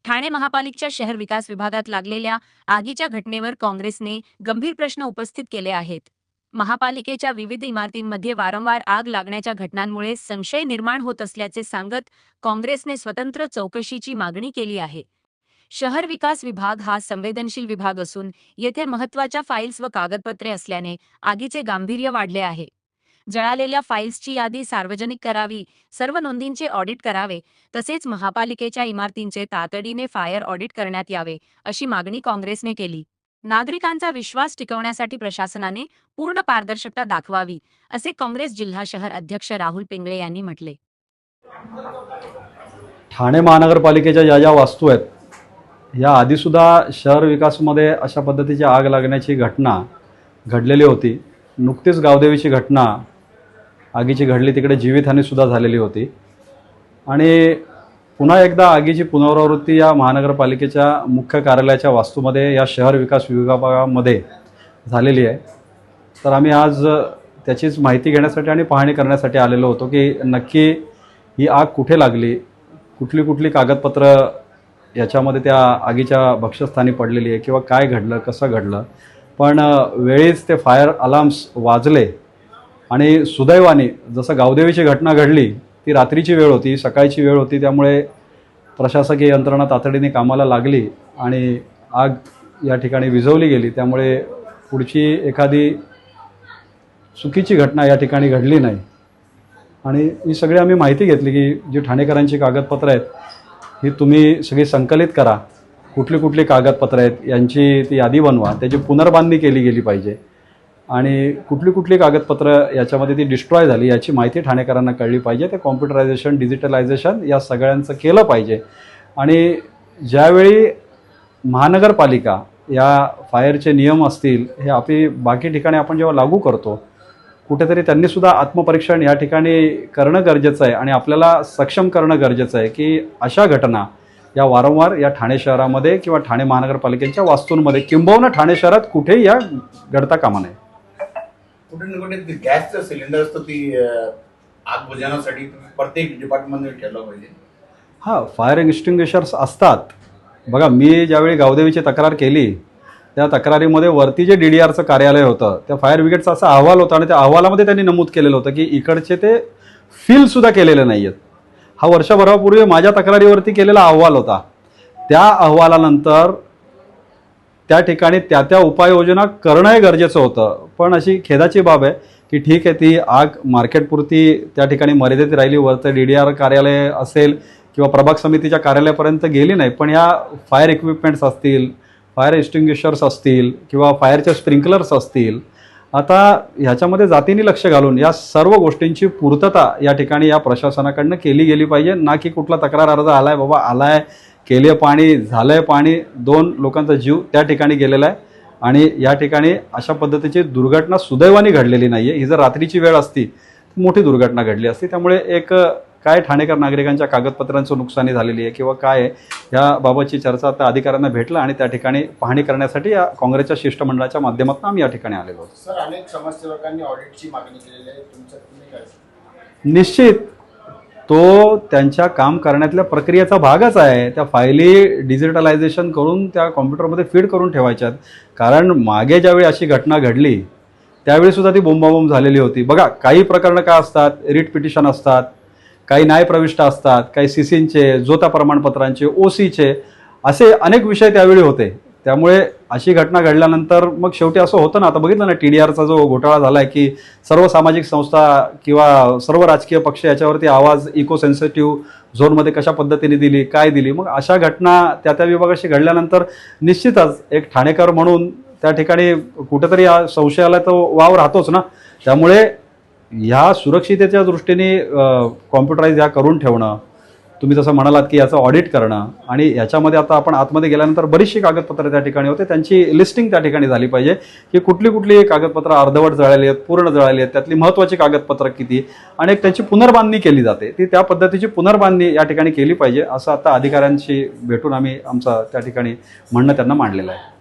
ठाणे महापालिकेच्या शहर विकास विभागात लागलेल्या आगीच्या घटनेवर काँग्रेसने गंभीर प्रश्न उपस्थित केले आहेत. महापालिकेच्या विविध इमारतींमध्ये वारंवार आग लागण्याच्या घटनांमुळे संशय निर्माण होत असल्याचे सांगत काँग्रेसने स्वतंत्र चौकशीची मागणी केली आहे. शहर विकास विभाग हा संवेदनशील विभाग असून येथे महत्त्वाच्या फाईल्स व कागदपत्रे असल्याने आगीचे गांभीर्य वाढले आहे. जळालेल्या फाईल्सची यादी सार्वजनिक करावी, सर्व नोंदींचे ऑडिट करावे, तसेच महापालिकेच्या इमारतींचे तातडीने फायर ऑडिट करण्यात यावे, अशी मागणी काँग्रेसने केली. नागरिकांचा विश्वास टिकवण्यासाठी प्रशासनाने पूर्ण पारदर्शकता दाखवावी, असे काँग्रेस जिल्हा शहर अध्यक्ष राहुल पिंगळे यांनी म्हटले. ठाणे महानगरपालिकेच्या ज्या वास्तू आहेत, या आधीसुद्धा शहर विकासमध्ये अशा पद्धतीची आग लागण्याची घटना घडलेली होती. नुकतीच गावदेवीची घटना आगीची घडली, तिकडे जीवितहानीसुद्धा झालेली होती. आणि पुन्हा एकदा आगीची पुनरावृत्ती या महानगरपालिकेच्या मुख्य कार्यालयाच्या वास्तूमध्ये या शहर विकास विभागामध्ये झालेली आहे. तर आम्ही आज त्याचीच माहिती घेण्यासाठी आणि पाहणी करण्यासाठी आलेलो होतो की नक्की ही आग कुठे लागली, कुठली कुठली कागदपत्र याच्यामध्ये त्या आगीच्या भक्षस्थानी पडलेली आहे किंवा काय घडलं, कसं घडलं. पण वेळीच ते फायर अलार्म्स वाजले आणि सुदैवाने जसं गावदेवीची घटना घडली ती रात्रीची वेळ होती, सकाळची वेळ होती, त्यामुळे प्रशासकीय यंत्रणा तातडीने कामाला लागली आणि आग या ठिकाणी विझवली गेली. त्यामुळे पुढची एखादी चुकीची घटना या ठिकाणी घडली नाही. आणि ही सगळी आम्ही माहिती घेतली की जी ठाणेकरांची कागदपत्रं आहेत ही तुम्ही सगळी संकलित करा, कुठली कुठली कागदपत्रं आहेत यांची ती यादी बनवा, त्याची पुनर्बांधणी केली गेली पाहिजे आणि कुठली कुठली कागदपत्र याच्यामध्ये ती डिस्ट्रॉय झाली याची माहिती ठाणेकरांना कळली पाहिजे. ते कॉम्प्युटरायझेशन, डिजिटलायझेशन या सगळ्यांचं केलं पाहिजे. आणि ज्यावेळी महानगरपालिका या फायरचे नियम असतील हे आपली बाकी ठिकाणी आपण जेव्हा लागू करतो, कुठेतरी त्यांनीसुद्धा आत्मपरीक्षण या ठिकाणी करणं गरजेचं आहे आणि आपल्याला सक्षम करणं गरजेचं आहे की अशा घटना या वारंवार या ठाणे शहरामध्ये किंवा ठाणे महानगरपालिकेच्या वास्तूंमध्ये किंबहुना ठाणे शहरात कुठेही या घडता कामा नये. कुठे ना कुठे गॅसचं सिलेंडर असतं, ती आग बुझवण्यासाठी प्रत्येक डिपार्टमेंटने ठेवलं पाहिजे. हां, फायर एक्स्टिंग्विशर्स असतात. बघा, मी ज्यावेळी गावदेवीची तक्रार केली त्या तक्रारीमध्ये वरती जे DDRचं कार्यालय होतं त्या फायर ब्रिगेडचा असा अहवाल होता आणि त्या अहवालामध्ये त्यांनी नमूद केलेलं होतं की इकडचे ते फीलसुद्धा केलेले नाही आहेत. हा वर्षभरापूर्वी माझ्या तक्रारीवरती केलेला अहवाल होता. त्या अहवालानंतर त्या ठिकाणी त्या उपाययोजना करणंही गरजेचं होतं. पण अशी खेदाची बाब आहे की ठीक आहे, ती आग मार्केटपुरती त्या ठिकाणी मर्यादित राहिली, वरचं DDR कार्यालय असेल किंवा प्रभाग समितीच्या कार्यालयापर्यंत गेली नाही. पण या फायर इक्विपमेंट्स असतील, फायर एक्स्टिंग्विशर्स असतील किंवा फायरचे स्प्रिंकलर्स असतील, आता ह्याच्यामध्ये जातीने लक्ष घालून या सर्व गोष्टींची पूर्तता या ठिकाणी या प्रशासनाकडनं केली गेली पाहिजे. ना की कुठला तक्रार अर्ज आलाय, बाबा आलाय, केले पाणी, झालंय पाणी, 2 लोकांचा जीव त्या ठिकाणी गेलेला आहे आणि या ठिकाणी अशा पद्धतीची दुर्घटना सुदैवाने घडलेली नाही आहे. ही जर रात्रीची वेळ असती तर मोठी दुर्घटना घडली असती. त्यामुळे एक काय ठाणेकर नागरिकांच्या कागदपत्रांचं नुकसानी झालेली आहे किंवा काय आहे याबाबतची चर्चा आता अधिकाऱ्यांना भेटलं आणि त्या ठिकाणी पाहणी करण्यासाठी या काँग्रेसच्या शिष्टमंडळाच्या माध्यमातून आम्ही या ठिकाणी आलेलो आहोत. सर, अनेक समाजसेवकांनी ऑडिटची मागणी केलेली आहे, तुम्ही काय? निश्चित तो त्यांच्या काम करण्यातल्या प्रक्रियेचा भागच आहे. त्या फायली डिजिटलायझेशन करून त्या कॉम्प्युटरमध्ये फीड करून ठेवायच्यात. कारण मागे ज्यावेळी अशी घटना घडली त्यावेळीसुद्धा ती बोंबाबोंब झालेली होती. बघा, काही प्रकरणं काय असतात, रिट पिटिशन असतात, काही न्यायप्रविष्ट असतात, काही CCंचे, जोता प्रमाणपत्रांचे, OCचे, असे अनेक विषय त्यावेळी होते. त्यामुळे अशी घटना घडल्यानंतर मग शेवटी असं होतं ना, आता बघितलं ना TDRचा जो घोटाळा झाला आहे की सर्व सामाजिक संस्था किंवा सर्व राजकीय पक्ष याच्यावरती आवाज इको सेन्सिटिव्ह झोनमध्ये कशा पद्धतीने दिली, काय दिली. मग अशा घटना त्या विभागाशी घडल्यानंतर निश्चितच एक ठाणेकर म्हणून त्या ठिकाणी कुठेतरी या संशयाला तो वाव राहतोच ना. त्यामुळे ह्या सुरक्षितेच्या दृष्टीने कॉम्प्युटराईज या करून ठेवणं, तुम्ही जसं म्हणालात की याचं ऑडिट करणं आणि याच्यामध्ये आता आपण आतमध्ये गेल्यानंतर बरीचशी कागदपत्रं त्या ठिकाणी होते, त्यांची लिस्टिंग त्या ठिकाणी झाली पाहिजे की कुठली कुठली कागदपत्रं अर्धवट जळाली आहेत, पूर्ण जळाली आहेत, त्यातली महत्त्वाची कागदपत्रं किती आणि त्याची पुनर्बांधणी केली जाते, ती त्या पद्धतीची पुनर्बांधणी या ठिकाणी केली पाहिजे. असं आता अधिकाऱ्यांशी भेटून आम्ही आमचं त्या ठिकाणी म्हणणं त्यांना मांडलेलं आहे.